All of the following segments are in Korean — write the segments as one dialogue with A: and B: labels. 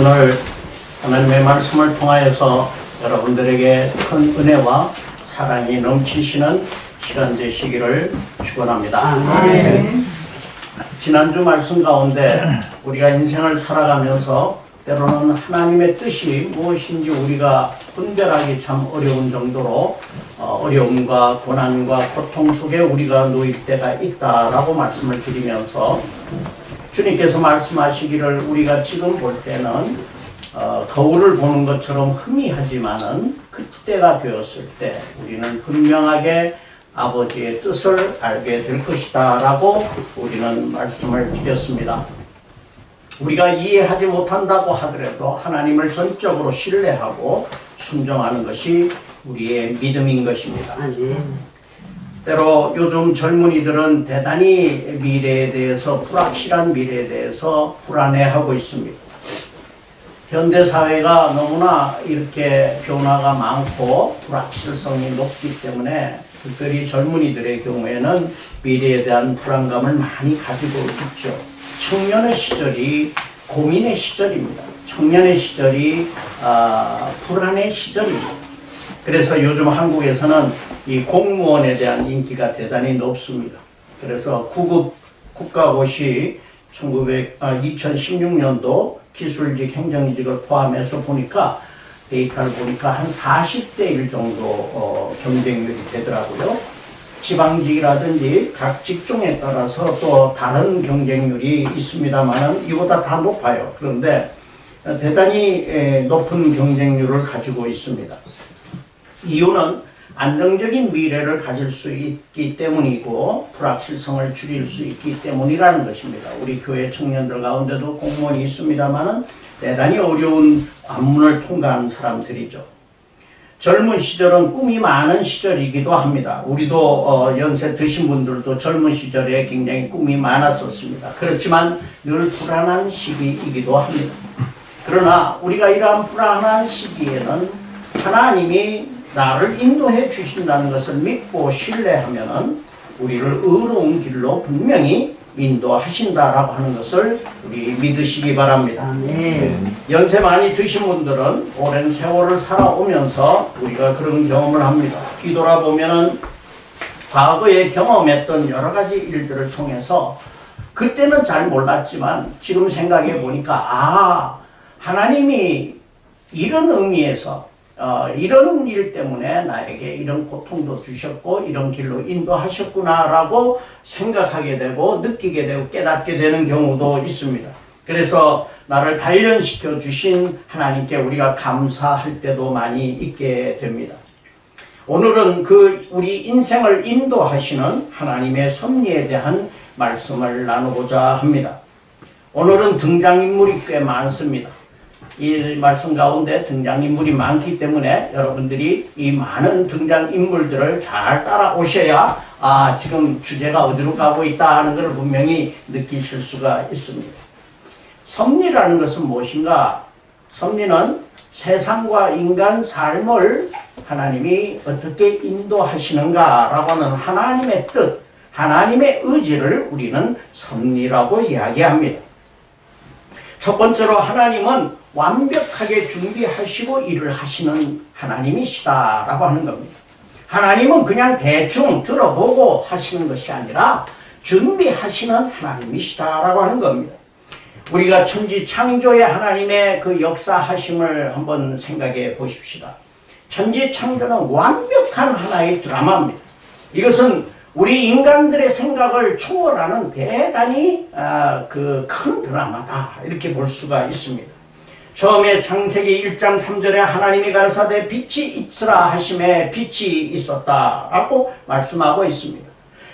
A: 오늘 하나님의 말씀을 통하여서 여러분들에게 큰 은혜와 사랑이 넘치시는 시간 되시기를 축원합니다. 지난주 말씀 가운데 우리가 인생을 살아가면서 때로는 하나님의 뜻이 무엇인지 우리가 분별하기 참 어려운 정도로 어려움과 고난과 고통 속에 우리가 놓일 때가 있다라고 말씀을 드리면서 주님께서 말씀하시기를 우리가 지금 볼 때는 거울을 보는 것처럼 희미하지만은 그때가 되었을 때 우리는 분명하게 아버지의 뜻을 알게 될 것이다 라고 우리는 말씀을 드렸습니다. 우리가 이해하지 못한다고 하더라도 하나님을 전적으로 신뢰하고 순종하는 것이 우리의 믿음인 것입니다. 때로 요즘 젊은이들은 대단히 미래에 대해서 불확실한 미래에 대해서 불안해하고 있습니다. 현대사회가 너무나 이렇게 변화가 많고 불확실성이 높기 때문에 특별히 젊은이들의 경우에는 미래에 대한 불안감을 많이 가지고 있죠. 청년의 시절이 고민의 시절입니다. 청년의 시절이 불안의 시절입니다. 그래서 요즘 한국에서는 이 공무원에 대한 인기가 대단히 높습니다. 그래서 구급 국가고시 2016년도 기술직, 행정직을 포함해서 보니까 데이터를 보니까 한 40대 1 정도 경쟁률이 되더라고요. 지방직이라든지 각 직종에 따라서 또 다른 경쟁률이 있습니다만 이보다 다 높아요. 그런데 대단히 높은 경쟁률을 가지고 있습니다. 이유는 안정적인 미래를 가질 수 있기 때문이고 불확실성을 줄일 수 있기 때문이라는 것입니다. 우리 교회 청년들 가운데도 공무원이 있습니다만 대단히 어려운 관문을 통과한 사람들이죠. 젊은 시절은 꿈이 많은 시절이기도 합니다. 우리도 연세 드신 분들도 젊은 시절에 굉장히 꿈이 많았었습니다. 그렇지만 늘 불안한 시기이기도 합니다. 그러나 우리가 이러한 불안한 시기에는 하나님이 나를 인도해 주신다는 것을 믿고 신뢰하면은 우리를 의로운 길로 분명히 인도하신다라고 하는 것을 우리 믿으시기 바랍니다. 연세 많이 드신 분들은 오랜 세월을 살아오면서 우리가 그런 경험을 합니다. 뒤돌아보면은 과거에 경험했던 여러 가지 일들을 통해서 그때는 잘 몰랐지만 지금 생각해 보니까 하나님이 이런 의미에서 이런 일 때문에 나에게 이런 고통도 주셨고 이런 길로 인도하셨구나 라고 생각하게 되고 느끼게 되고 깨닫게 되는 경우도 있습니다. 그래서 나를 단련시켜 주신 하나님께 우리가 감사할 때도 많이 있게 됩니다. 오늘은 우리 인생을 인도하시는 하나님의 섭리에 대한 말씀을 나누고자 합니다. 오늘은 등장인물이 꽤 많습니다. 이 말씀 가운데 등장인물이 많기 때문에 여러분들이 이 많은 등장인물들을 잘 따라오셔야 지금 주제가 어디로 가고 있다 하는 것을 분명히 느끼실 수가 있습니다. 섭리라는 것은 무엇인가? 섭리는 세상과 인간 삶을 하나님이 어떻게 인도하시는가 라고 하는 하나님의 뜻, 하나님의 의지를 우리는 섭리라고 이야기합니다. 첫 번째로 하나님은 완벽하게 준비하시고 일을 하시는 하나님이시다라고 하는 겁니다. 하나님은 그냥 대충 들어보고 하시는 것이 아니라 준비하시는 하나님이시다라고 하는 겁니다. 우리가 천지 창조의 하나님의 그 역사하심을 한번 생각해 보십시다. 천지 창조는 완벽한 하나의 드라마입니다. 이것은 우리 인간들의 생각을 초월하는 대단히 큰 드라마다 이렇게 볼 수가 있습니다. 처음에 창세기 1장 3절에 하나님이 가라사대 빛이 있으라 하심에 빛이 있었다라고 말씀하고 있습니다.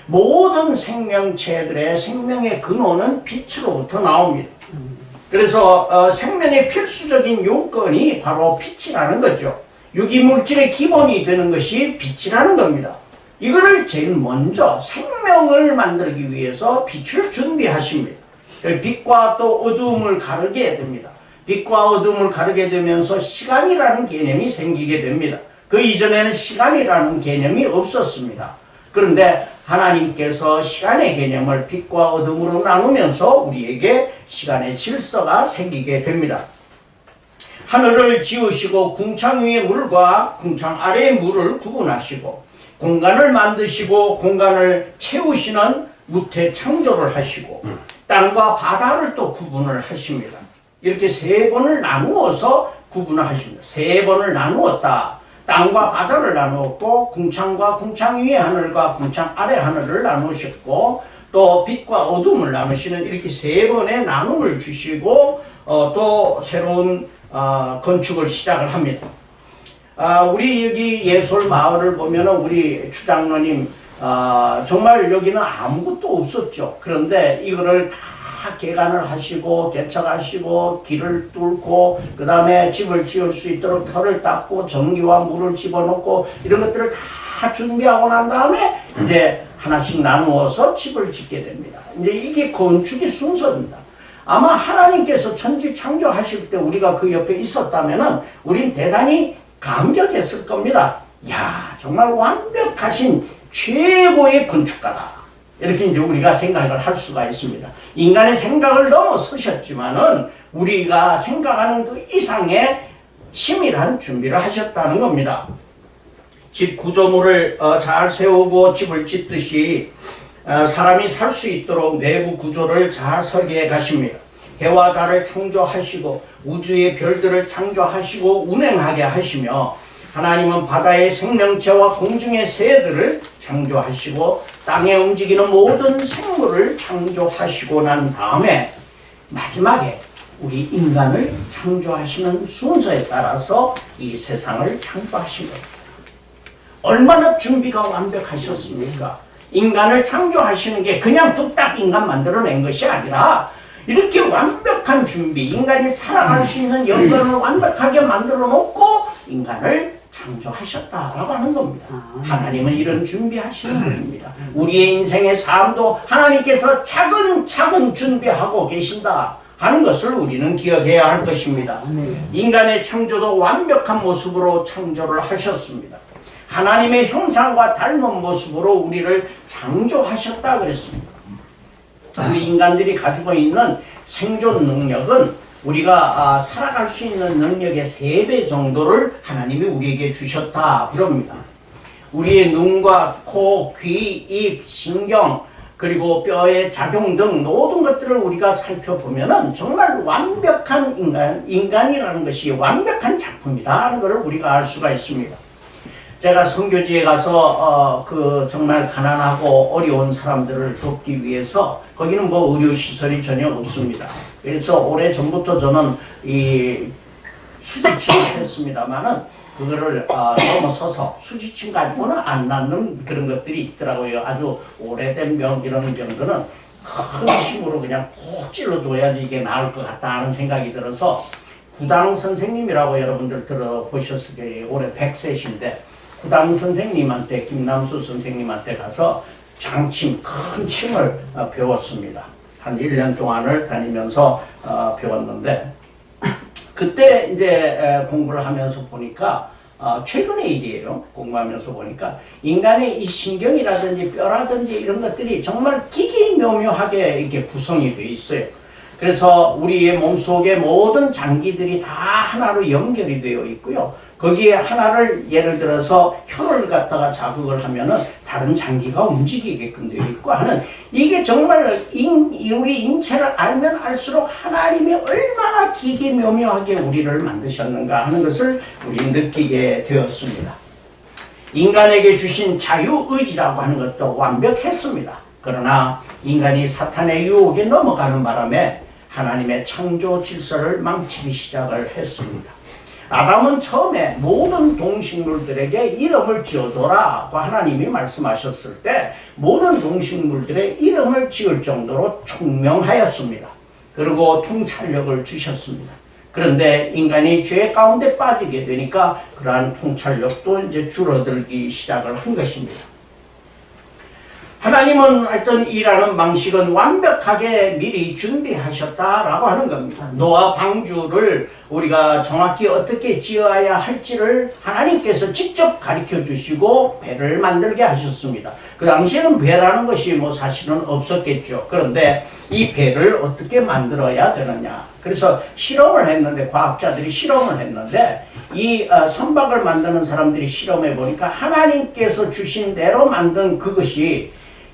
A: 모든 생명체들의 생명의 근원은 빛으로부터 나옵니다. 그래서 생명의 필수적인 요건이 바로 빛이라는 거죠. 유기물질의 기본이 되는 것이 빛이라는 겁니다. 이거를 제일 먼저 생명을 만들기 위해서 빛을 준비하십니다. 빛과 또 어두움을 가르게 됩니다. 빛과 어둠을 가르게 되면서 시간이라는 개념이 생기게 됩니다. 그 이전에는 시간이라는 개념이 없었습니다. 그런데 하나님께서 시간의 개념을 빛과 어둠으로 나누면서 우리에게 시간의 질서가 생기게 됩니다. 하늘을 지으시고 궁창 위의 물과 궁창 아래의 물을 구분하시고 공간을 만드시고 공간을 채우시는 무태 창조를 하시고 땅과 바다를 또 구분을 하십니다. 이렇게 세 번을 나누어서 구분을 하십니다. 세 번을 나누었다. 땅과 바다를 나누었고 궁창과 궁창 위의 하늘과 궁창 아래 하늘을 나누셨고 또 빛과 어둠을 나누시는 이렇게 세 번의 나눔을 주시고 또 새로운 건축을 시작을 합니다. 우리 여기 예솔 마을을 보면은 우리 추장로님 정말 여기는 아무것도 없었죠. 그런데 이거를 다 개간을 하시고 개척하시고 길을 뚫고 그 다음에 집을 지을 수 있도록 터를 닦고 전기와 물을 집어넣고 이런 것들을 다 준비하고 난 다음에 이제 하나씩 나누어서 집을 짓게 됩니다. 이제 이게 건축의 순서입니다. 아마 하나님께서 천지 창조하실 때 우리가 그 옆에 있었다면은 우린 대단히 감격했을 겁니다. 야, 정말 완벽하신 최고의 건축가다. 이렇게 이제 우리가 생각을 할 수가 있습니다. 인간의 생각을 넘어서셨지만은 우리가 생각하는 그 이상의 치밀한 준비를 하셨다는 겁니다. 집 구조물을 잘 세우고 집을 짓듯이 사람이 살 수 있도록 내부 구조를 잘 설계해 가십니다. 해와 달을 창조하시고 우주의 별들을 창조하시고 운행하게 하시며 하나님은 바다의 생명체와 공중의 새들을 창조하시고 땅에 움직이는 모든 생물을 창조하시고 난 다음에 마지막에 우리 인간을 창조하시는 순서에 따라서 이 세상을 창조하신 겁니다. 얼마나 준비가 완벽하셨습니까? 인간을 창조하시는 게 그냥 뚝딱 인간 만들어낸 것이 아니라 이렇게 완벽한 준비, 인간이 살아갈 수 있는 여건을 완벽하게 만들어 놓고 인간을 창조하셨다라고 하는 겁니다. 하나님은 이런 준비하시는 분입니다. 우리의 인생의 삶도 하나님께서 차근차근 준비하고 계신다 하는 것을 우리는 기억해야 할 것입니다. 인간의 창조도 완벽한 모습으로 창조를 하셨습니다. 하나님의 형상과 닮은 모습으로 우리를 창조하셨다 그랬습니다. 우리 인간들이 가지고 있는 생존 능력은 우리가 살아갈 수 있는 능력의 3배 정도를 하나님이 우리에게 주셨다 그럽니다. 우리의 눈과 코, 귀, 입, 신경 그리고 뼈의 작용 등 모든 것들을 우리가 살펴보면은 정말 완벽한 인간이라는 것이 완벽한 작품이다 하는 것을 우리가 알 수가 있습니다. 제가 선교지에 가서 정말 가난하고 어려운 사람들을 돕기 위해서 거기는 뭐 의료시설이 전혀 없습니다. 그래서 오래전부터 저는 이 수지침을 했습니다만은 그거를 넘어서서 수지침 가지고는 안 낫는 그런 것들이 있더라고요. 아주 오래된 병 이런 병들은 큰 힘으로 그냥 꼭 찔러줘야지 이게 나을 것 같다 하는 생각이 들어서 구당 선생님이라고 여러분들 들어보셨을 거예요. 올해 100세신데 구당 선생님한테 김남수 선생님한테 가서 장침, 큰 침을 배웠습니다. 한 1년 동안을 다니면서 배웠는데 그때 이제 공부를 하면서 보니까 최근의 일이에요. 공부하면서 보니까 인간의 이 신경이라든지 뼈라든지 이런 것들이 정말 기기묘묘하게 이렇게 구성이 되어 있어요. 그래서 우리의 몸속에 모든 장기들이 다 하나로 연결이 되어 있고요. 거기에 하나를 예를 들어서 혀를 갖다가 자극을 하면은 다른 장기가 움직이게끔 되어 있고 하는 이게 정말 우리 인체를 알면 알수록 하나님이 얼마나 기기묘묘하게 우리를 만드셨는가 하는 것을 우리 느끼게 되었습니다. 인간에게 주신 자유의지라고 하는 것도 완벽했습니다. 그러나 인간이 사탄의 유혹에 넘어가는 바람에 하나님의 창조 질서를 망치기 시작을 했습니다. 아담은 처음에 모든 동식물들에게 이름을 지어줘라고 하나님이 말씀하셨을 때 모든 동식물들의 이름을 지을 정도로 총명하였습니다. 그리고 통찰력을 주셨습니다. 그런데 인간이 죄 가운데 빠지게 되니까 그러한 통찰력도 이제 줄어들기 시작을 한 것입니다. 하나님은 하여튼 일하는 방식은 완벽하게 미리 준비하셨다라고 하는 겁니다. 노아 방주를 우리가 정확히 어떻게 지어야 할지를 하나님께서 직접 가르쳐 주시고 배를 만들게 하셨습니다. 그 당시에는 배라는 것이 뭐 사실은 없었겠죠. 그런데 이 배를 어떻게 만들어야 되느냐. 그래서 실험을 했는데, 과학자들이 실험을 했는데, 이 선박을 만드는 사람들이 실험해 보니까 하나님께서 주신 대로 만든 그것이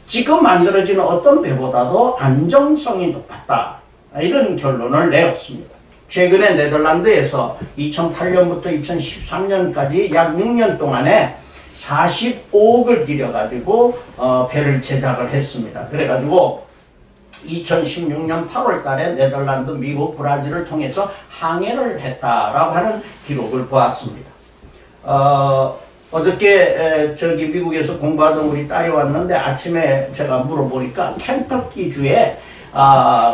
A: 지금 만들어지는 어떤 배보다도 안정성이 높았다. 이런 결론을 내었습니다. 최근에 네덜란드에서 2008년부터 2013년까지 약 6년 동안에 45억을 들여가지고 배를 제작을 했습니다. 그래가지고 2016년 8월 달에 네덜란드, 미국, 브라질을 통해서 항해를 했다라고 하는 기록을 보았습니다. 어저께 저기 미국에서 공부하던 우리 딸이 왔는데 아침에 제가 물어보니까 켄터키주에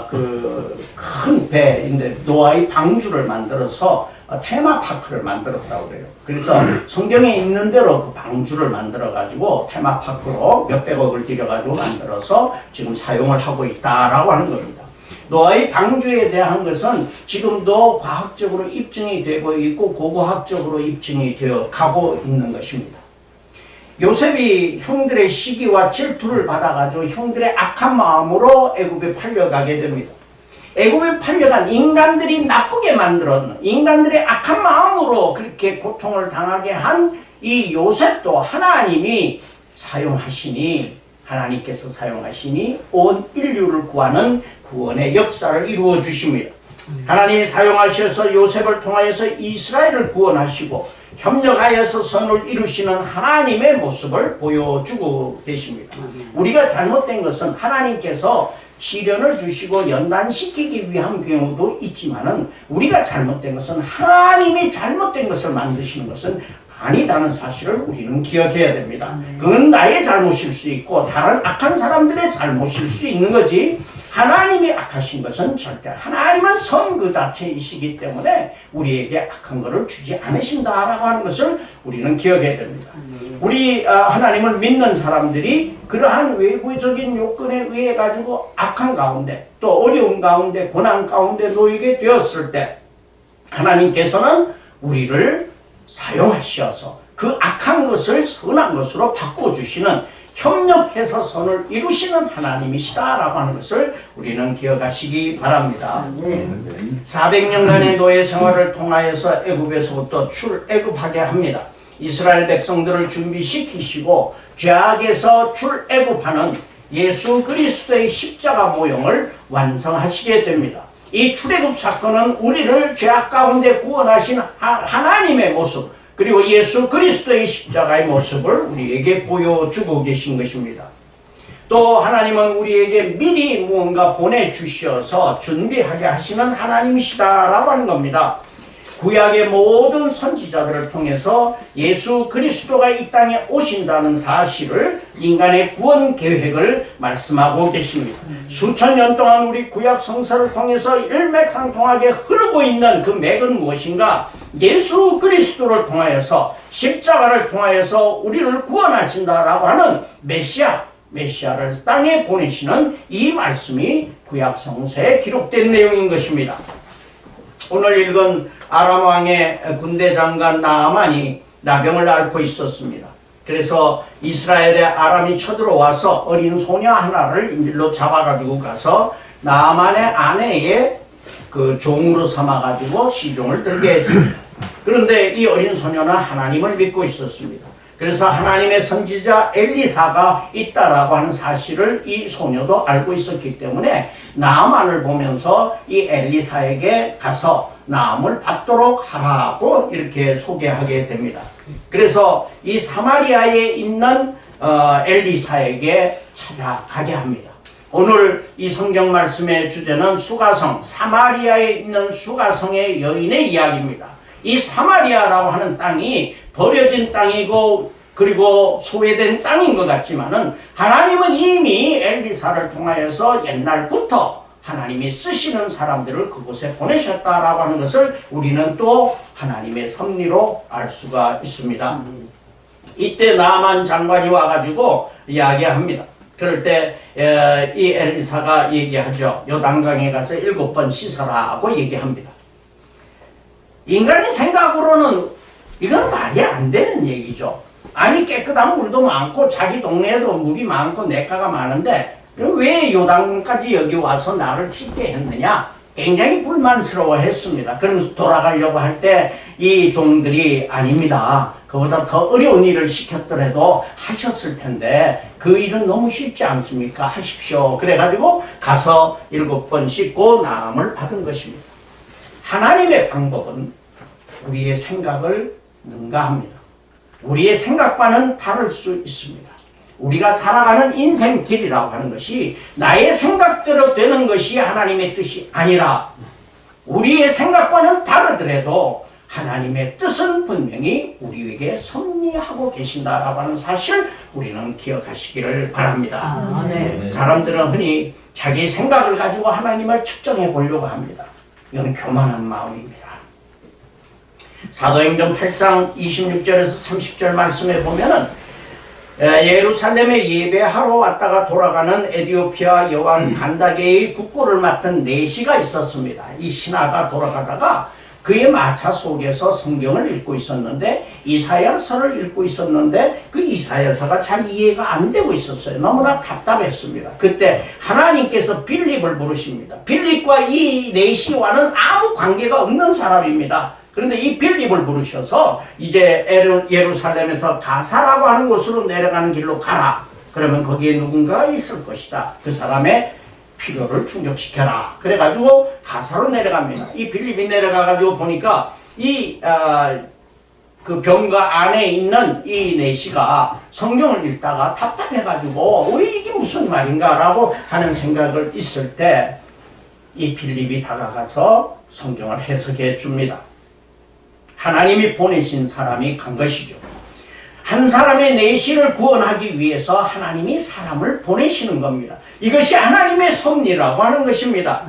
A: 그 큰 배인데 노아의 방주를 만들어서 테마파크를 만들었다고 그래요. 그래서 성경에 있는 대로 그 방주를 만들어 가지고 테마파크로 몇백억을 들여 가지고 만들어서 지금 사용을 하고 있다라고 하는 겁니다. 노아의 방주에 대한 것은 지금도 과학적으로 입증이 되고 있고 고고학적으로 입증이 되어 가고 있는 것입니다. 요셉이 형들의 시기와 질투를 받아가지고 형들의 악한 마음으로 애굽에 팔려가게 됩니다. 애굽에 팔려간 인간들이 나쁘게 만들었는, 인간들의 악한 마음으로 그렇게 고통을 당하게 한 이 요셉도 하나님이 사용하시니, 하나님께서 사용하시니 온 인류를 구하는 구원의 역사를 이루어 주십니다. 하나님이 사용하셔서 요셉을 통하여서 이스라엘을 구원하시고 협력하여서 선을 이루시는 하나님의 모습을 보여주고 계십니다. 우리가 잘못된 것은 하나님께서 시련을 주시고 연단시키기 위한 경우도 있지만은, 우리가 잘못된 것은 하나님이 잘못된 것을 만드시는 것은 아니다는 사실을 우리는 기억해야 됩니다. 그건 나의 잘못일 수 있고 다른 악한 사람들의 잘못일 수 있는 거지, 하나님이 악하신 것은 절대, 하나님은 선 그 자체이시기 때문에 우리에게 악한 것을 주지 않으신다라고 하는 것을 우리는 기억해야 됩니다. 우리 하나님을 믿는 사람들이 그러한 외부적인 요건에 의해 가지고 악한 가운데, 또 어려운 가운데, 고난 가운데 놓이게 되었을 때 하나님께서는 우리를 사용하셔서 그 악한 것을 선한 것으로 바꿔주시는, 협력해서 선을 이루시는 하나님이시다라고 하는 것을 우리는 기억하시기 바랍니다. 400년간의 노예 생활을 통하여서 애굽에서부터 출애굽하게 합니다. 이스라엘 백성들을 준비시키시고 죄악에서 출애굽하는 예수 그리스도의 십자가 모형을 완성하시게 됩니다. 이 출애굽 사건은 우리를 죄악 가운데 구원하신 하나님의 모습, 그리고 예수 그리스도의 십자가의 모습을 우리에게 보여주고 계신 것입니다. 또 하나님은 우리에게 미리 무언가 보내주셔서 준비하게 하시는 하나님이시다라고 하는 겁니다. 구약의 모든 선지자들을 통해서 예수 그리스도가 이 땅에 오신다는 사실을, 인간의 구원 계획을 말씀하고 계십니다. 수천 년 동안 우리 구약 성서를 통해서 일맥상통하게 흐르고 있는 그 맥은 무엇인가? 예수 그리스도를 통하여서, 십자가를 통하여서 우리를 구원하신다라고 하는 메시아를 땅에 보내시는 이 말씀이 구약 성서에 기록된 내용인 것입니다. 오늘 읽은 아람 왕의 군대 장관 나아만이 나병을 앓고 있었습니다. 그래서 이스라엘의 아람이 쳐들어와서 어린 소녀 하나를 인질로 잡아가지고 가서 나아만의 아내의 그 종으로 삼아가지고 시종을 들게 했습니다. 그런데 이 어린 소녀는 하나님을 믿고 있었습니다. 그래서 하나님의 선지자 엘리사가 있다라고 하는 사실을 이 소녀도 알고 있었기 때문에 나아만을 보면서 이 엘리사에게 가서 나음을 받도록 하라고 이렇게 소개하게 됩니다. 그래서 이 사마리아에 있는 엘리사에게 찾아가게 합니다. 오늘 이 성경 말씀의 주제는 수가성, 사마리아에 있는 수가성의 여인의 이야기입니다. 이 사마리아라고 하는 땅이 버려진 땅이고 그리고 소외된 땅인 것 같지만은, 하나님은 이미 엘리사를 통하여서 옛날부터 하나님이 쓰시는 사람들을 그곳에 보내셨다라고 하는 것을 우리는 또 하나님의 섭리로 알 수가 있습니다. 이때 나아만 장관이 와가지고 이야기합니다. 그럴 때 이 엘리사가 얘기하죠. 요단강에 가서 7번 씻어라 하고 얘기합니다. 인간의 생각으로는 이건 말이 안 되는 얘기죠. 아니 깨끗한 물도 많고 자기 동네에도 물이 많고 냇가가 많은데 그럼 왜 요단까지 여기 와서 나를 씻게 했느냐? 굉장히 불만스러워했습니다. 그러면서 돌아가려고 할 때 이 종들이 아닙니다. 그보다 더 어려운 일을 시켰더라도 하셨을 텐데 그 일은 너무 쉽지 않습니까? 하십시오. 그래가지고 가서 7번 씻고 나음을 받은 것입니다. 하나님의 방법은 우리의 생각을 능가합니다. 우리의 생각과는 다를 수 있습니다. 우리가 살아가는 인생길이라고 하는 것이 나의 생각대로 되는 것이 하나님의 뜻이 아니라 우리의 생각과는 다르더라도 하나님의 뜻은 분명히 우리에게 섭리하고 계신다라고 하는 사실 우리는 기억하시기를 바랍니다.
B: 네.
A: 사람들은 흔히 자기 생각을 가지고 하나님을 측정해 보려고 합니다. 이건 교만한 마음입니다. 사도행전 8장 26절에서 30절 말씀에 보면은 예루살렘에 예배하러 왔다가 돌아가는 에디오피아 여왕 간다게의 국고를 맡은 내시가 있었습니다. 이 신하가 돌아가다가 그의 마차 속에서 성경을 읽고 있었는데 이사야서를 읽고 있었는데 그 이사야서가 잘 이해가 안 되고 있었어요. 너무나 답답했습니다. 그때 하나님께서 빌립을 부르십니다. 빌립과 이 내시와는 아무 관계가 없는 사람입니다. 그런데 이 빌립을 부르셔서 이제 예루살렘에서 가사라고 하는 곳으로 내려가는 길로 가라. 그러면 거기에 누군가 있을 것이다. 그 사람의 필요를 충족시켜라. 그래가지고 가사로 내려갑니다. 이 빌립이 내려가가지고 보니까 그 병가 안에 있는 이 내시가 성경을 읽다가 답답해가지고 우리 이게 무슨 말인가라고 하는 생각을 있을 때 이 빌립이 다가가서 성경을 해석해 줍니다. 하나님이 보내신 사람이 간 것이죠. 한 사람의 내시를 구원하기 위해서 하나님이 사람을 보내시는 겁니다. 이것이 하나님의 섭리라고 하는 것입니다.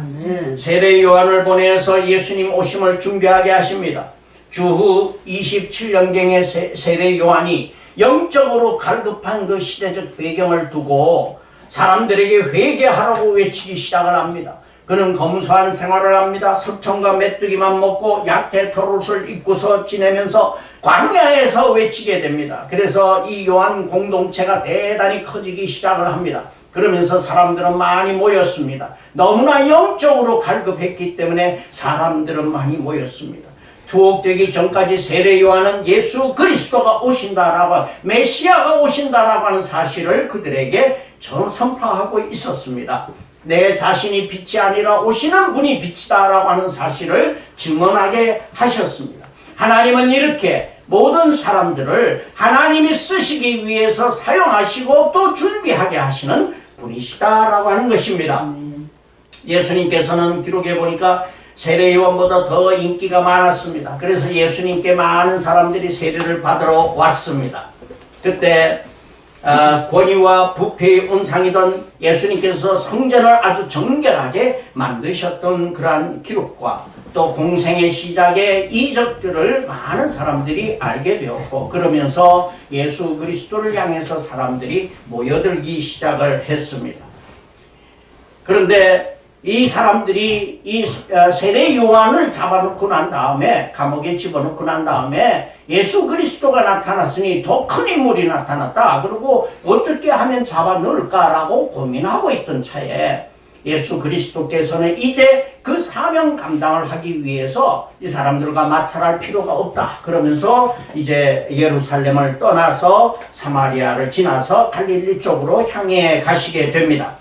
A: 세례 요한을 보내서 예수님 오심을 준비하게 하십니다. 주후 27년경에 세례 요한이 영적으로 갈급한 그 시대적 배경을 두고 사람들에게 회개하라고 외치기 시작을 합니다. 그는 검소한 생활을 합니다. 석청과 메뚜기만 먹고 약태 털옷을 입고서 지내면서 광야에서 외치게 됩니다. 그래서 이 요한 공동체가 대단히 커지기 시작을 합니다. 그러면서 사람들은 많이 모였습니다. 너무나 영적으로 갈급했기 때문에 사람들은 많이 모였습니다. 투옥되기 전까지 세례 요한은 예수 그리스도가 오신다라고 메시아가 오신다라고 하는 사실을 그들에게 선포하고 있었습니다. 내 자신이 빛이 아니라 오시는 분이 빛이다라고 하는 사실을 증언하게 하셨습니다. 하나님은 이렇게 모든 사람들을 하나님이 쓰시기 위해서 사용하시고 또 준비하게 하시는 분이시다라고 하는 것입니다. 예수님께서는 기록해 보니까 세례 요한보다 더 인기가 많았습니다. 그래서 예수님께 많은 사람들이 세례를 받으러 왔습니다. 그때 권위와 부패의 온상이던 예수님께서 성전을 아주 정결하게 만드셨던 그러한 기록과 또 공생의 시작의 이적들을 많은 사람들이 알게 되었고 그러면서 예수 그리스도를 향해서 사람들이 모여들기 시작을 했습니다. 그런데 이 사람들이 이 세례 요한을 잡아놓고 난 다음에 감옥에 집어넣고 난 다음에 예수 그리스도가 나타났으니 더 큰 인물이 나타났다. 그리고 어떻게 하면 잡아넣을까라고 고민하고 있던 차에 예수 그리스도께서는 이제 그 사명 감당을 하기 위해서 이 사람들과 마찰할 필요가 없다. 그러면서 이제 예루살렘을 떠나서 사마리아를 지나서 갈릴리 쪽으로 향해 가시게 됩니다.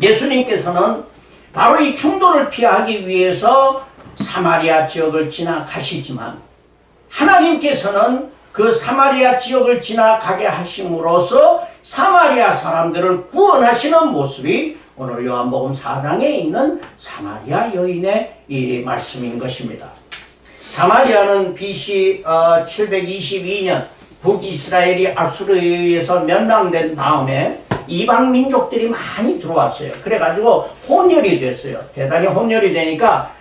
A: 예수님께서는 바로 이 충돌을 피하기 위해서 사마리아 지역을 지나가시지만 하나님께서는 그 사마리아 지역을 지나가게 하심으로써 사마리아 사람들을 구원하시는 모습이 오늘 요한복음 4장에 있는 사마리아 여인의 이 말씀인 것입니다. 사마리아는 BC 722년 북이스라엘이 아수르에 의해서 멸망된 다음에 이방 민족들이 많이 들어왔어요. 그래가지고 혼혈이 됐어요. 대단히 혼혈이 되니까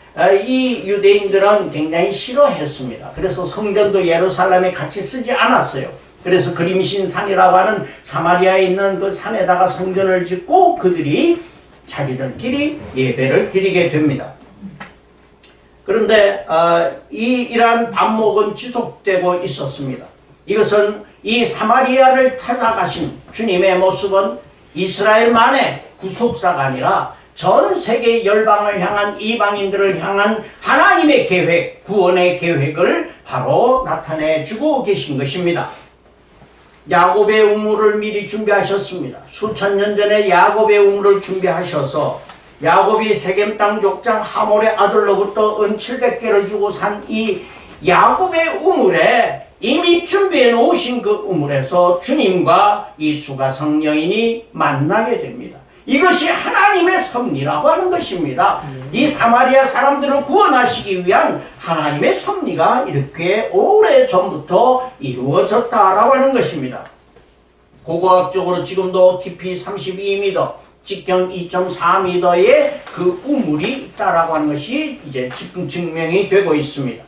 A: 이 유대인들은 굉장히 싫어했습니다. 그래서 성전도 예루살렘에 같이 쓰지 않았어요. 그래서 그림신 산이라고 하는 사마리아에 있는 그 산에다가 성전을 짓고 그들이 자기들끼리 예배를 드리게 됩니다. 그런데 이러한 반목은 지속되고 있었습니다. 이것은 이 사마리아를 찾아가신 주님의 모습은 이스라엘만의 구속사가 아니라 전 세계 열방을 향한 이방인들을 향한 하나님의 계획, 구원의 계획을 바로 나타내 주고 계신 것입니다. 야곱의 우물을 미리 준비하셨습니다. 수천 년 전에 야곱의 우물을 준비하셔서 야곱이 세겜 땅 족장 하몰의 아들로부터 은 700개를 주고 산 이 야곱의 우물에 이미 준비해 놓으신 그 우물에서 주님과 이 수가성 여인이 만나게 됩니다. 이것이 하나님의 섭리라고 하는 것입니다. 이 사마리아 사람들을 구원하시기 위한 하나님의 섭리가 이렇게 오래전부터 이루어졌다라고 하는 것입니다. 고고학적으로 지금도 깊이 32m, 직경 2.4m의 그 우물이 있다라고 하는 것이 이제 증명이 되고 있습니다.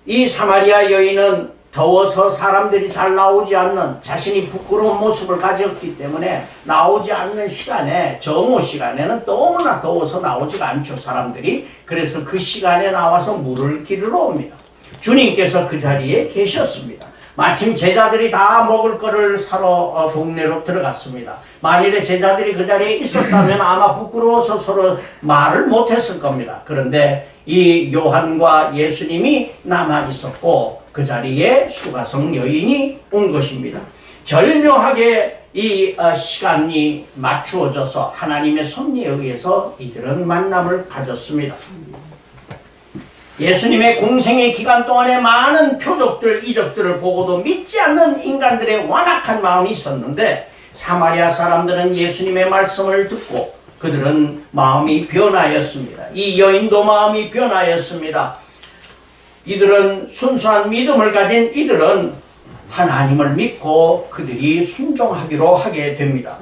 A: 이 사마리아 여인은 더워서 사람들이 잘 나오지 않는 자신이 부끄러운 모습을 가졌기 때문에 나오지 않는 시간에, 정오 시간에는 너무나 더워서 나오지가 않죠, 사람들이. 그래서 그 시간에 나와서 물을 기르러 옵니다. 주님께서 그 자리에 계셨습니다. 마침 제자들이 다 먹을 거를 사러 동네로 들어갔습니다. 만일에 제자들이 그 자리에 있었다면 아마 부끄러워서 서로 말을 못했을 겁니다. 그런데 이 요한과 예수님이 남아 있었고 그 자리에 수가성 여인이 온 것입니다. 절묘하게 이 시간이 맞추어져서 하나님의 섭리에 의해서 이들은 만남을 가졌습니다. 예수님의 공생의 기간 동안에 많은 표적들, 이적들을 보고도 믿지 않는 인간들의 완악한 마음이 있었는데 사마리아 사람들은 예수님의 말씀을 듣고 그들은 마음이 변하였습니다. 이 여인도 마음이 변하였습니다. 이들은 순수한 믿음을 가진 이들은 하나님을 믿고 그들이 순종하기로 하게 됩니다.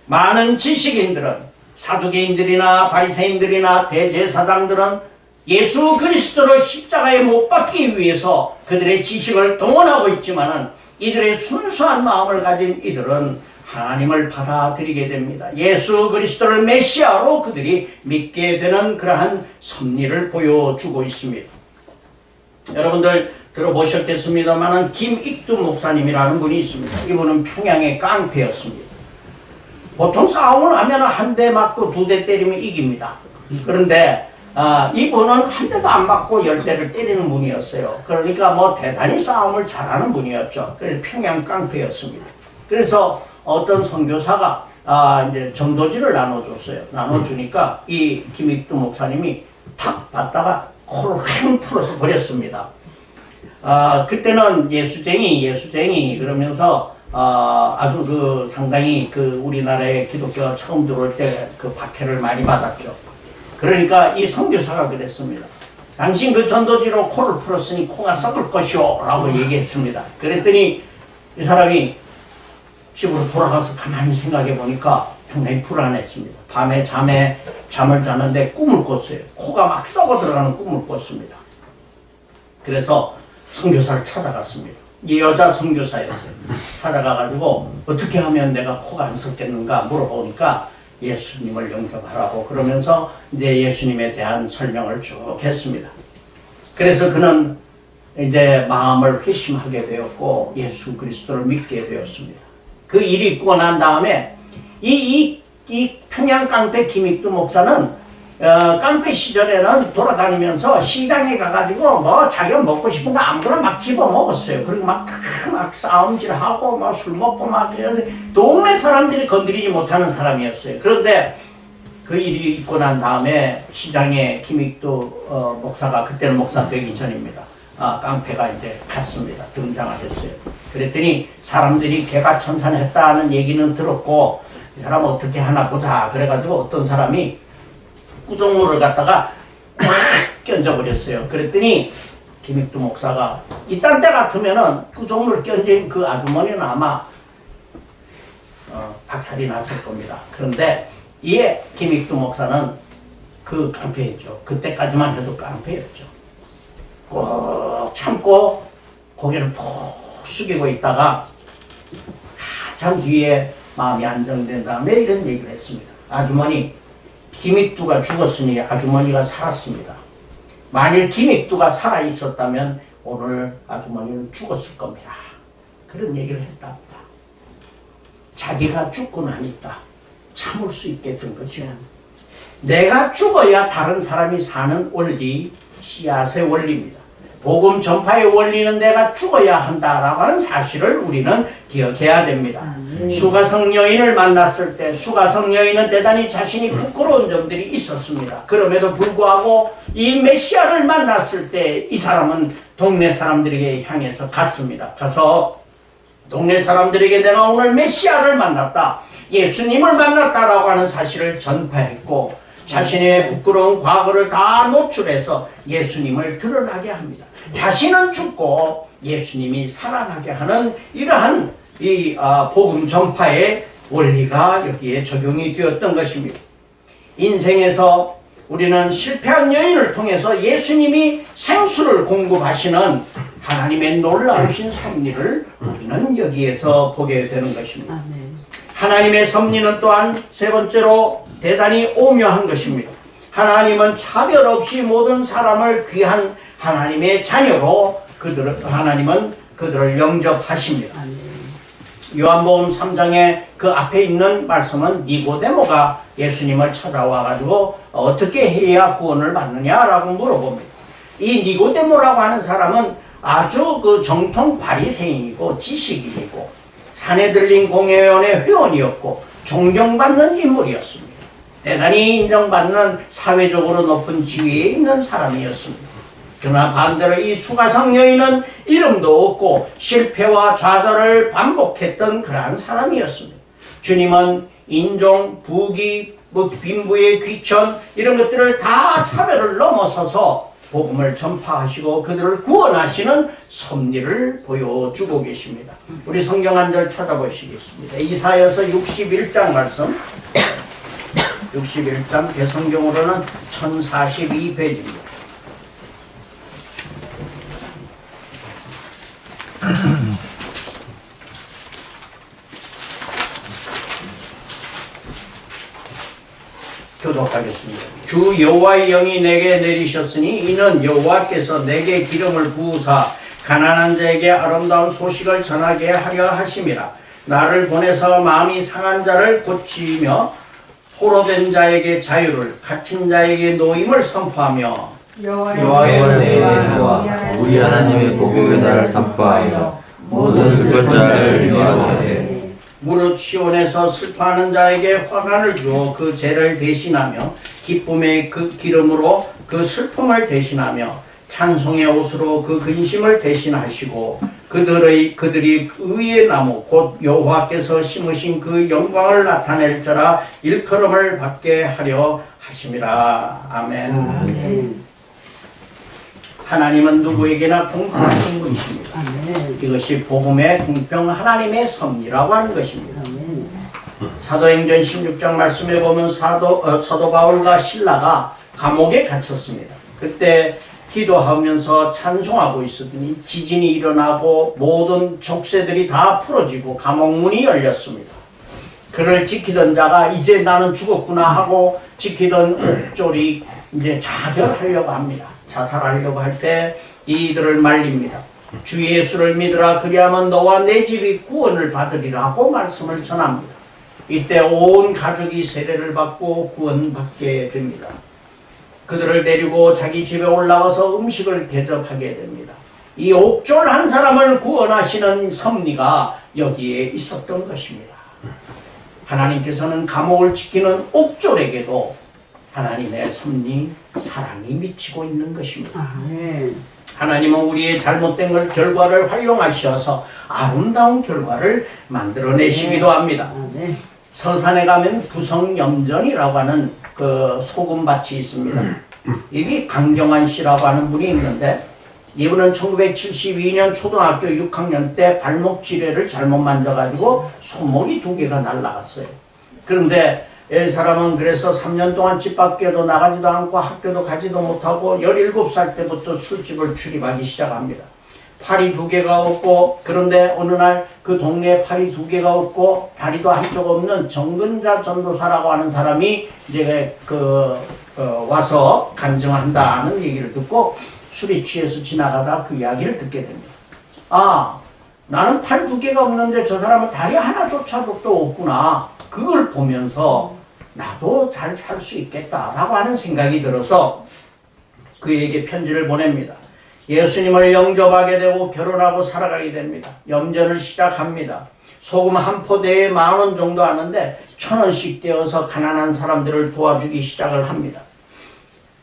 A: 많은 지식인들은, 사두개인들이나 바리새인들이나 대제사장들은 예수 그리스도를 십자가에 못 박기 위해서 그들의 지식을 동원하고 있지만은 이들의 순수한 마음을 가진 이들은 하나님을 받아들이게 됩니다. 예수 그리스도를 메시아로 그들이 믿게 되는 그러한 섭리를 보여주고 있습니다. 여러분들 들어보셨겠습니다만 김익두 목사님이라는 분이 있습니다. 이분은 평양의 깡패였습니다. 보통 싸움을 하면 한 대 맞고 두 대 때리면 이깁니다. 그런데 이분은 한 대도 안 맞고 10대를 때리는 분이었어요. 그러니까 뭐 대단히 싸움을 잘하는 분이었죠. 그래서 평양 깡패였습니다. 그래서 어떤 선교사가 이제 전도지를 나눠줬어요. 나눠주니까 이 김익두 목사님이 탁 받다가 코를 휙 풀어서 버렸습니다. 그때는 예수쟁이 그러면서 아주 그 상당히 그 우리나라에 기독교가 처음 들어올 때 그 박해를 많이 받았죠. 그러니까 이 선교사가 그랬습니다. 당신 그 전도지로 코를 풀었으니 코가 썩을 것이오 라고 얘기했습니다. 그랬더니 이 사람이 집으로 돌아가서 가만히 생각해 보니까 상당히 불안했습니다. 밤에 잠을 자는데 꿈을 꿨어요. 코가 막 썩어 들어가는 꿈을 꿨습니다. 그래서 선교사를 찾아갔습니다. 이 여자 선교사였어요. 찾아가가지고 어떻게 하면 내가 코가 안 썩겠는가 물어보니까 예수님을 영접하라고 그러면서 이제 예수님에 대한 설명을 쭉 했습니다. 그래서 그는 이제 마음을 회심하게 되었고 예수 그리스도를 믿게 되었습니다. 그 일이 있고 난 다음에 이 평양 깡패 김익두 목사는 깡패 시절에는 돌아다니면서 시장에 가가지고 뭐 자기가 먹고 싶은 거 아무거나 막 집어 먹었어요. 그리고 막 싸움질하고 막 술 먹고 막 이러는데 동네 사람들이 건드리지 못하는 사람이었어요. 그런데 그 일이 있고 난 다음에 시장에 김익두 목사가, 그때는 목사 되기 전입니다. 깡패가 이제 갔습니다. 등장하셨어요. 그랬더니 사람들이 개가천선했다는 얘기는 들었고 이 사람 어떻게 하나 보자 그래가지고 어떤 사람이 구정물을 갖다가 껴져버렸어요. 그랬더니 김익두 목사가 이딴 때 같으면은 구정물 껴진 그 아주머니는 아마 박살이 났을 겁니다. 그런데 이에 김익두 목사는 그 깡패였죠. 그때까지만 해도 깡패였죠. 꼭 참고 고개를 푹 숙이고 있다가 한참 뒤에 마음이 안정된 다음에 이런 얘기를 했습니다. 아주머니, 김익두가 죽었으니 아주머니가 살았습니다. 만일 김익두가 살아있었다면 오늘 아주머니는 죽었을 겁니다. 그런 얘기를 했답니다. 자기가 죽고 나니까 참을 수 있게 된 거죠. 내가 죽어야 다른 사람이 사는 원리, 씨앗의 원리입니다. 복음 전파의 원리는 내가 죽어야 한다라고 하는 사실을 우리는 기억해야 됩니다. 수가성 여인을 만났을 때 수가성 여인은 대단히 자신이 부끄러운 점들이 있었습니다. 그럼에도 불구하고 이 메시아를 만났을 때 이 사람은 동네 사람들에게 향해서 갔습니다. 가서 동네 사람들에게 내가 오늘 메시아를 만났다, 예수님을 만났다라고 하는 사실을 전파했고 자신의 부끄러운 과거를 다 노출해서 예수님을 드러나게 합니다. 자신은 죽고 예수님이 살아나게 하는 이러한 이 복음 전파의 원리가 여기에 적용이 되었던 것입니다. 인생에서 우리는 실패한 여인을 통해서 예수님이 생수를 공급하시는 하나님의 놀라우신 섭리를 우리는 여기에서 보게 되는 것입니다. 하나님의 섭리는 또한 세 번째로 대단히 오묘한 것입니다. 하나님은 차별 없이 모든 사람을 귀한 하나님의 자녀로 하나님은 그들을 영접하십니다. 요한복음 3장에 그 앞에 있는 말씀은 니고데모가 예수님을 찾아와 가지고 어떻게 해야 구원을 받느냐라고 물어봅니다. 이 니고데모라고 하는 사람은 아주 그 정통 바리새인이고 지식인이고 산헤들린 공회원의 회원이었고 존경받는 인물이었습니다. 대단히 인정받는 사회적으로 높은 지위에 있는 사람이었습니다. 그러나 반대로 이 수가성 여인은 이름도 없고 실패와 좌절을 반복했던 그러한 사람이었습니다. 주님은 인종, 부귀, 빈부의 귀천 이런 것들을 다 차별을 넘어서서 복음을 전파하시고 그들을 구원하시는 섭리를 보여주고 계십니다. 우리 성경 한 절 찾아보시겠습니다. 이사야서 61장 말씀 61장 개성경으로는 1042페이지입니다. 교독하겠습니다. 주 여호와의 영이 내게 내리셨으니 이는 여호와께서 내게 기름을 부으사 가난한 자에게 아름다운 소식을 전하게 하려 하심이라. 나를 보내서 마음이 상한 자를 고치며 포로된 자에게 자유를, 갇힌 자에게 노임을 선포하며
B: 여호와의 은혜와 우리 하나님의 복음의 날을 선포하여 모든 슬퍼자를 위로하되
A: 무릇 시온에서 슬퍼하는 자에게 화관을 주어 그 죄를 대신하며 기쁨의 그 기름으로 그 슬픔을 대신하며 찬송의 옷으로 그 근심을 대신하시고 그들이 의의 나무 곧 여호와께서 심으신 그 영광을 나타낼 자라 일컬음을 받게 하려 하심이라. 아멘. 하나님은 누구에게나 공평하신 분이십니다. 이것이 복음의 공평 하나님의 섭리라고 하는 것입니다. 사도행전 16장 말씀에 보면 사도 바울과 실라가 감옥에 갇혔습니다. 그때 기도하면서 찬송하고 있었더니 지진이 일어나고 모든 족쇄들이 다 풀어지고 감옥문이 열렸습니다. 그를 지키던 자가 이제 나는 죽었구나 하고 지키던 옥졸이 이제 자결하려고 합니다. 자살하려고 할 때 이들을 말립니다. 주 예수를 믿으라 그리하면 너와 내 집이 구원을 받으리라고 말씀을 전합니다. 이때 온 가족이 세례를 받고 구원받게 됩니다. 그들을 데리고 자기 집에 올라가서 음식을 대접하게 됩니다. 이 옥졸 한 사람을 구원하시는 섭리가 여기에 있었던 것입니다. 하나님께서는 감옥을 지키는 옥졸에게도 하나님의 섭리, 사랑이 미치고 있는 것입니다. 하나님은 우리의 잘못된 결과를 활용하셔서 아름다운 결과를 만들어내시기도 합니다. 서산에 가면 부성염전이라고 하는 그 소금밭이 있습니다. 여기 강경환 씨라고 하는 분이 있는데 이분은 1972년 초등학교 6학년 때 발목 지뢰를 잘못 만져가지고 손목이 2개가 날아갔어요. 그런데 이 사람은 그래서 3년 동안 집 밖에도 나가지도 않고 학교도 가지도 못하고 17살 때부터 술집을 출입하기 시작합니다. 팔이 2개가 없고, 그런데 어느 날 그 동네에 팔이 2개가 없고 다리도 한쪽 없는 정근자 전도사라고 하는 사람이 이제 와서 간증한다는 얘기를 듣고 술에 취해서 지나가다 그 이야기를 듣게 됩니다. 아, 나는 팔 2개가 없는데 저 사람은 다리 하나조차도 또 없구나. 그걸 보면서 나도 잘 살 수 있겠다라고 하는 생각이 들어서 그에게 편지를 보냅니다. 예수님을 영접하게 되고 결혼하고 살아가게 됩니다. 염전을 시작합니다. 소금 한 포대에 10,000원 정도 하는데 1,000원씩 떼어서 가난한 사람들을 도와주기 시작을 합니다.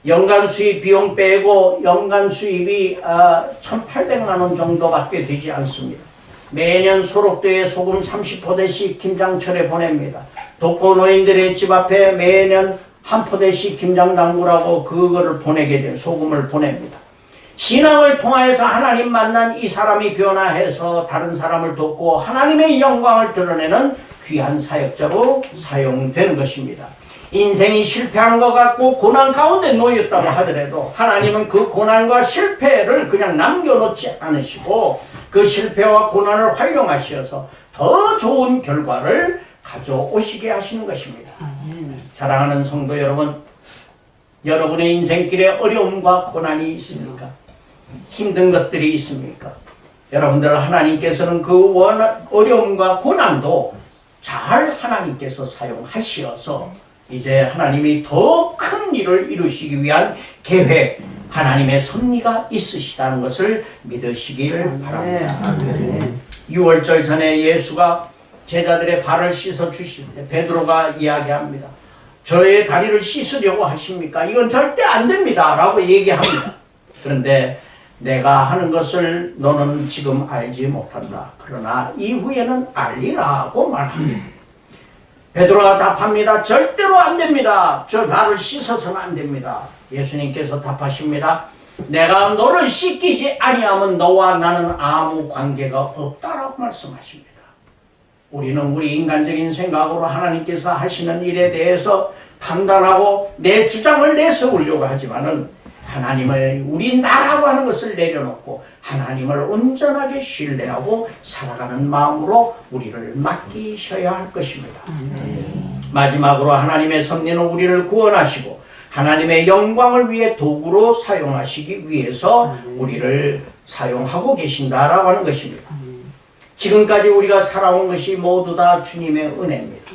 A: 연간 수입 비용 빼고 연간 수입이 1,800만 원 정도밖에 되지 않습니다. 매년 소록도에 소금 30포대씩 김장철에 보냅니다. 독거노인들의 집 앞에 매년 한 포대씩 김장 담그라고 그거를 보내게 돼요. 소금을 보냅니다. 신앙을 통하여서 하나님 만난 이 사람이 변화해서 다른 사람을 돕고 하나님의 영광을 드러내는 귀한 사역자로 사용되는 것입니다. 인생이 실패한 것 같고 고난 가운데 놓였다고 하더라도 하나님은 그 고난과 실패를 그냥 남겨놓지 않으시고 그 실패와 고난을 활용하셔서 더 좋은 결과를 가져오시게 하시는 것입니다. 사랑하는 성도 여러분, 여러분의 인생길에 어려움과 고난이 있습니까? 힘든 것들이 있습니까? 여러분들 하나님께서는 그 어려움과 고난도 잘 하나님께서 사용하시어서 이제 하나님이 더 큰 일을 이루시기 위한 계획, 하나님의 섭리가 있으시다는 것을 믿으시기를 바랍니다. 6월절 전에 예수가 제자들의 발을 씻어 주실 때 베드로가 이야기합니다. 저의 다리를 씻으려고 하십니까? 이건 절대 안 됩니다 라고 얘기합니다. 그런데 내가 하는 것을 너는 지금 알지 못한다. 그러나 이후에는 알리라고 말합니다. 베드로가 답합니다. 절대로 안 됩니다. 저 발을 씻어서는 안 됩니다. 예수님께서 답하십니다. 내가 너를 씻기지 아니하면 너와 나는 아무 관계가 없다라고 말씀하십니다. 우리는 우리 인간적인 생각으로 하나님께서 하시는 일에 대해서 판단하고 내 주장을 내세우려고 하지만은 하나님을 우리 나라고 하는 것을 내려놓고 하나님을 온전하게 신뢰하고 살아가는 마음으로 우리를 맡기셔야 할 것입니다. 마지막으로 하나님의 섭리는 우리를 구원하시고 하나님의 영광을 위해 도구로 사용하시기 위해서 우리를 사용하고 계신다라고 하는 것입니다. 지금까지 우리가 살아온 것이 모두 다 주님의 은혜입니다.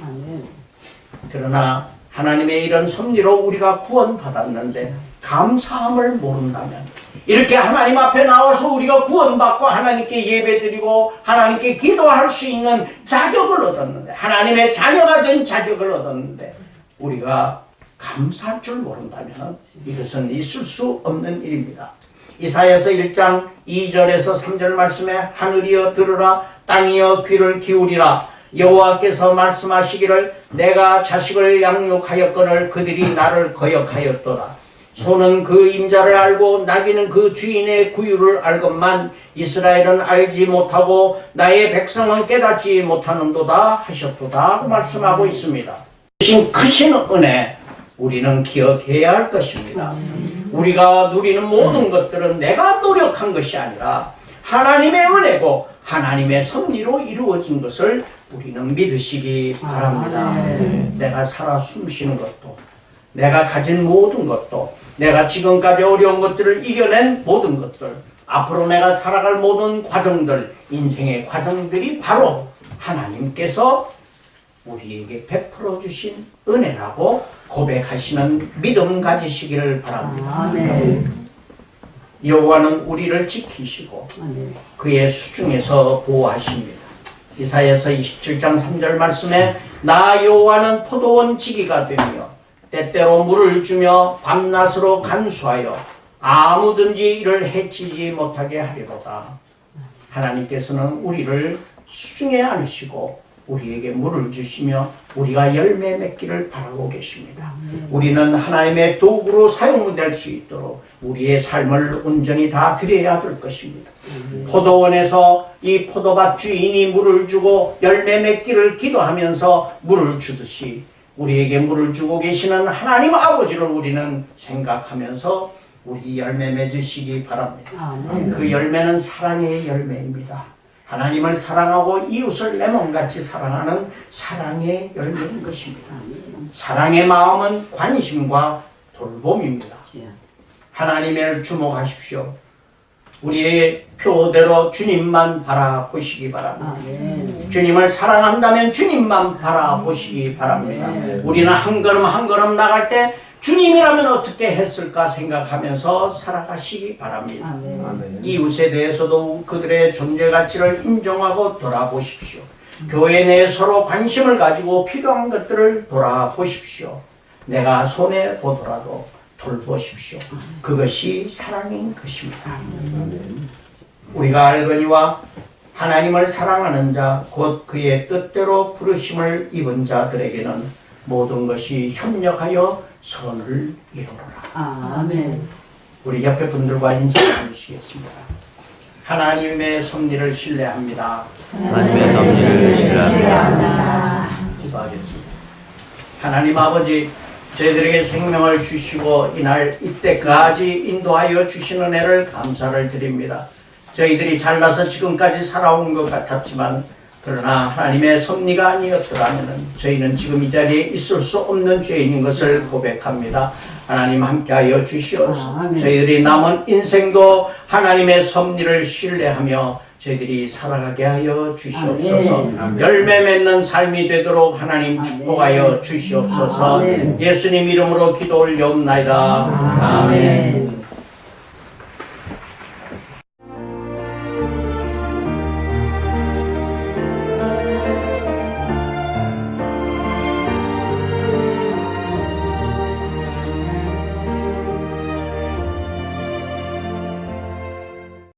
A: 그러나 하나님의 이런 섭리로 우리가 구원받았는데 감사함을 모른다면 이렇게 하나님 앞에 나와서 우리가 구원받고 하나님께 예배드리고 하나님께 기도할 수 있는 자격을 얻었는데 하나님의 자녀가 된 자격을 얻었는데 우리가 감사할 줄 모른다면 이것은 있을 수 없는 일입니다. 이사야서 1장 2절에서 3절 말씀에 하늘이여 들으라 땅이여 귀를 기울이라 여호와께서 말씀하시기를 내가 자식을 양육하였거늘 그들이 나를 거역하였도다. 소는 그 임자를 알고 나귀는 그 주인의 구유를 알건만 이스라엘은 알지 못하고 나의 백성은 깨닫지 못하는도다 하셨도다 말씀하고 있습니다. 크신 은혜 우리는 기억해야 할 것입니다. 우리가 누리는 모든 것들은 내가 노력한 것이 아니라 하나님의 은혜고 하나님의 섭리로 이루어진 것을 우리는 믿으시기 바랍니다. 내가 살아 숨쉬는 것도 내가 가진 모든 것도 내가 지금까지 어려운 것들을 이겨낸 모든 것들 앞으로 내가 살아갈 모든 과정들 인생의 과정들이 바로 하나님께서 우리에게 베풀어 주신 은혜라고 고백하시는 믿음 가지시기를 바랍니다. 여호와는 우리를 지키시고 그의 수중에서 보호하십니다. 이사야서 27장 3절 말씀에 나 여호와는 포도원 지기가 되며 때때로 물을 주며 밤낮으로 간수하여 아무든지 이를 해치지 못하게 하리로다. 하나님께서는 우리를 수중에 안으시고 우리에게 물을 주시며 우리가 열매 맺기를 바라고 계십니다. 우리는 하나님의 도구로 사용될 수 있도록 우리의 삶을 온전히 다 드려야 될 것입니다. 포도원에서 이 포도밭 주인이 물을 주고 열매 맺기를 기도하면서 물을 주듯이 우리에게 물을 주고 계시는 하나님 아버지를 우리는 생각하면서 우리 열매 맺으시기 바랍니다. 그 열매는 사랑의 열매입니다. 하나님을 사랑하고 이웃을 내 몸같이 사랑하는 사랑의 열매인 것입니다. 사랑의 마음은 관심과 돌봄입니다. 하나님을 주목하십시오. 우리의 표대로 주님만 바라보시기 바랍니다. 주님을 사랑한다면 주님만 바라보시기 바랍니다. 우리는 한 걸음 한 걸음 나갈 때 주님이라면 어떻게 했을까 생각하면서 살아가시기 바랍니다. 이웃에 대해서도 그들의 존재 가치를 인정하고 돌아보십시오. 교회 내에 서로 관심을 가지고 필요한 것들을 돌아보십시오. 내가 손해보더라도 돌보십시오. 그것이 사랑인 것입니다. 우리가 알거니와 하나님을 사랑하는 자, 곧 그의 뜻대로 부르심을 입은 자들에게는 모든 것이 협력하여 선을 이루노라.
C: 아멘.
A: 우리 옆에 분들과 인사 나누시겠습니다. 하나님의 섭리를 신뢰합니다.
B: 하나님의 섭리를 신뢰합니다.
A: 기도하겠습니다. 하나님 아버지, 저희들에게 생명을 주시고 이날 이때까지 인도하여 주신 은혜를 감사를 드립니다. 저희들이 잘나서 지금까지 살아온 것 같았지만 그러나 하나님의 섭리가 아니었더라면 저희는 지금 이 자리에 있을 수 없는 죄인인 것을 고백합니다. 하나님 함께하여 주시옵소서. 저희들이 남은 인생도 하나님의 섭리를 신뢰하며 저희들이 살아가게 하여 주시옵소서. 열매 맺는 삶이 되도록 하나님 축복하여 주시옵소서. 예수님 이름으로 기도 올려옵나이다. 아멘.